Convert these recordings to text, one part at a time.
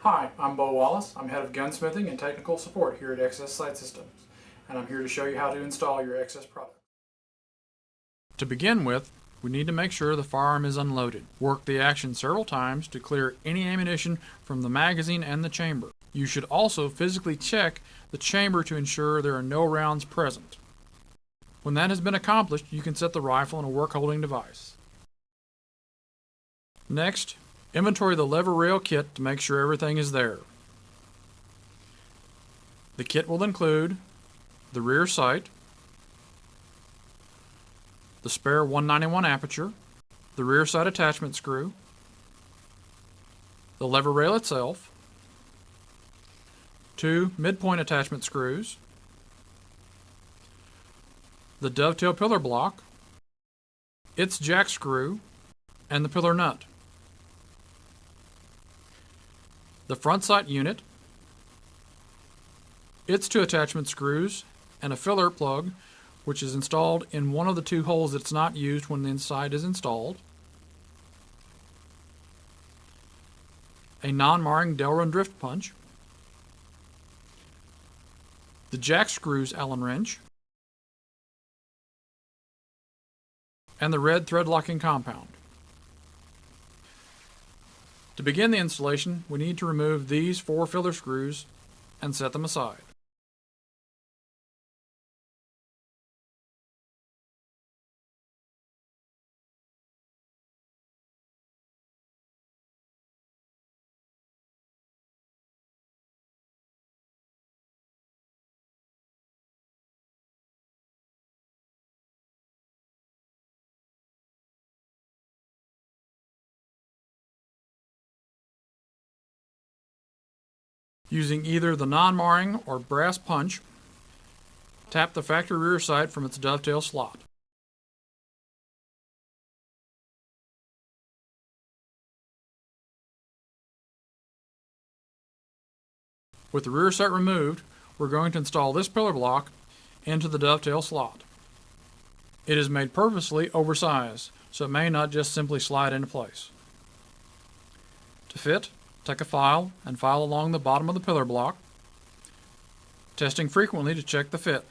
Hi, I'm Bo Wallace. I'm head of gunsmithing and technical support here at XS Sight Systems, and I'm here to show you how to install your XS product. To begin with, we need to make sure the firearm is unloaded. Work the action several times to clear any ammunition from the magazine and the chamber. You should also physically check the chamber to ensure there are no rounds present. When that has been accomplished, you can set the rifle in a work-holding device. Next, inventory the lever rail kit to make sure everything is there. The kit will include the rear sight, the spare 191 aperture, the rear sight attachment screw, the lever rail itself, 2 midpoint attachment screws, the dovetail pillar block, its jack screw, and the pillar nut. The front sight unit, its 2 attachment screws, and a filler plug which is installed in one of the 2 holes that's not used when the sight is installed, a non-marring Delrin drift punch, the jack screws Allen wrench, and the red thread locking compound. To begin the installation, we need to remove these 4 filler screws and set them aside. Using either the non-marring or brass punch, tap the factory rear sight from its dovetail slot. With the rear sight removed, we're going to install this pillar block into the dovetail slot. It is made purposely oversized, so it may not just simply slide into place. To fit, take a file and file along the bottom of the pillar block, testing frequently to check the fit.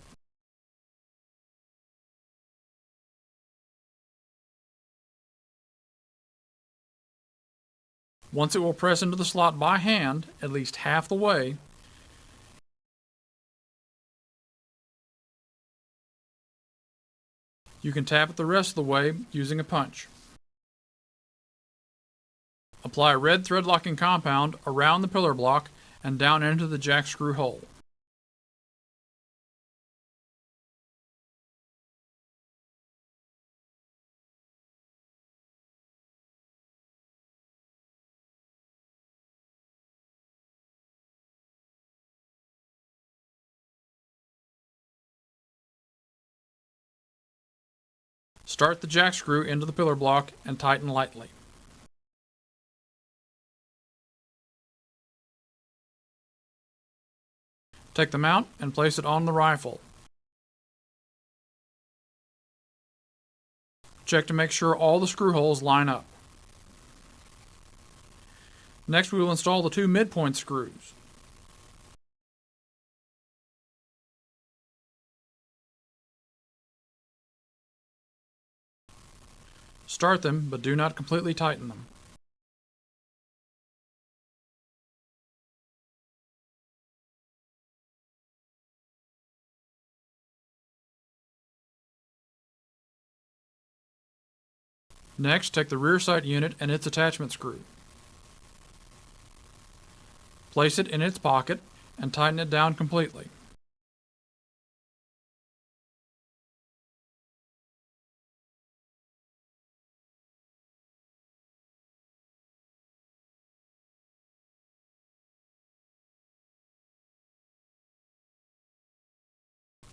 Once it will press into the slot by hand at least half the way, you can tap it the rest of the way using a punch. Apply a red thread locking compound around the pillar block and down into the jack screw hole. Start the jack screw into the pillar block and tighten lightly. Take the mount and place it on the rifle. Check to make sure all the screw holes line up. Next, we will install the 2 midpoint screws. Start them, but do not completely tighten them. Next, take the rear sight unit and its attachment screw. Place it in its pocket and tighten it down completely.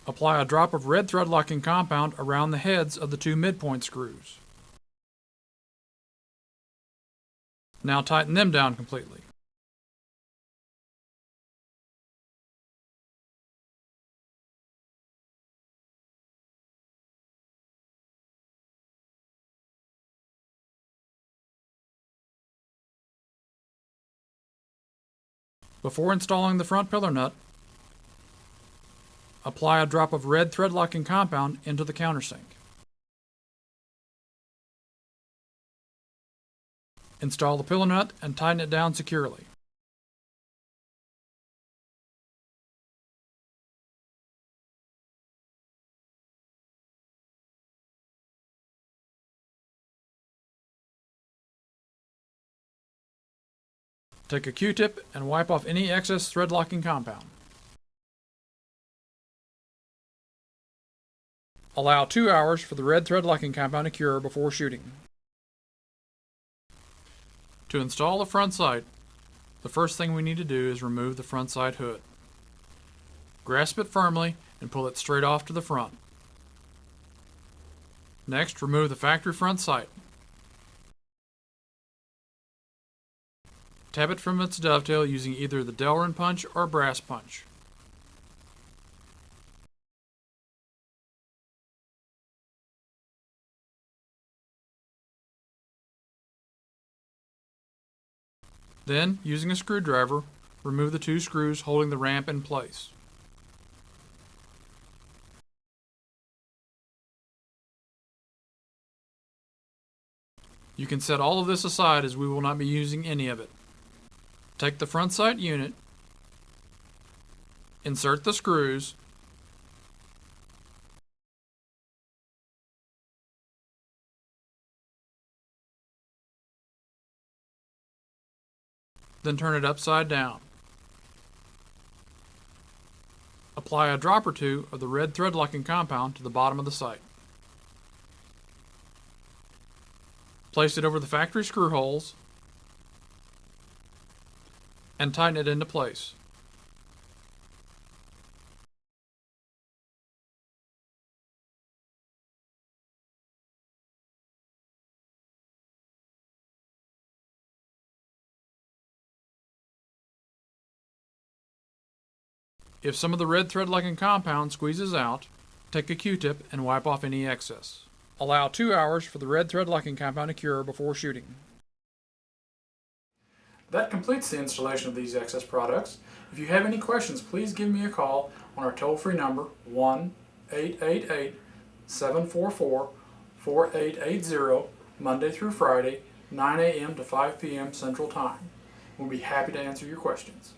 Apply a drop of red thread locking compound around the heads of the 2 midpoint screws. Now tighten them down completely. Before installing the front pillar nut, apply a drop of red thread locking compound into the countersink. Install the pillar nut and tighten it down securely. Take a Q-tip and wipe off any excess thread locking compound. Allow 2 hours for the red thread locking compound to cure before shooting. To install the front sight, the first thing we need to do is remove the front sight hood. Grasp it firmly and pull it straight off to the front. Next, remove the factory front sight. Tap it from its dovetail using either the Delrin punch or brass punch. Then, using a screwdriver, remove the 2 screws holding the ramp in place. You can set all of this aside as we will not be using any of it. Take the front sight unit, insert the screws, then turn it upside down. Apply a drop or 2 of the red thread locking compound to the bottom of the sight. Place it over the factory screw holes and tighten it into place. If some of the red thread locking compound squeezes out, take a Q-tip and wipe off any excess. Allow 2 hours for the red thread locking compound to cure before shooting. That completes the installation of these excess products. If you have any questions, please give me a call on our toll-free number 1-888-744-4880 Monday through Friday, 9 a.m. to 5 p.m. Central Time. We'll be happy to answer your questions.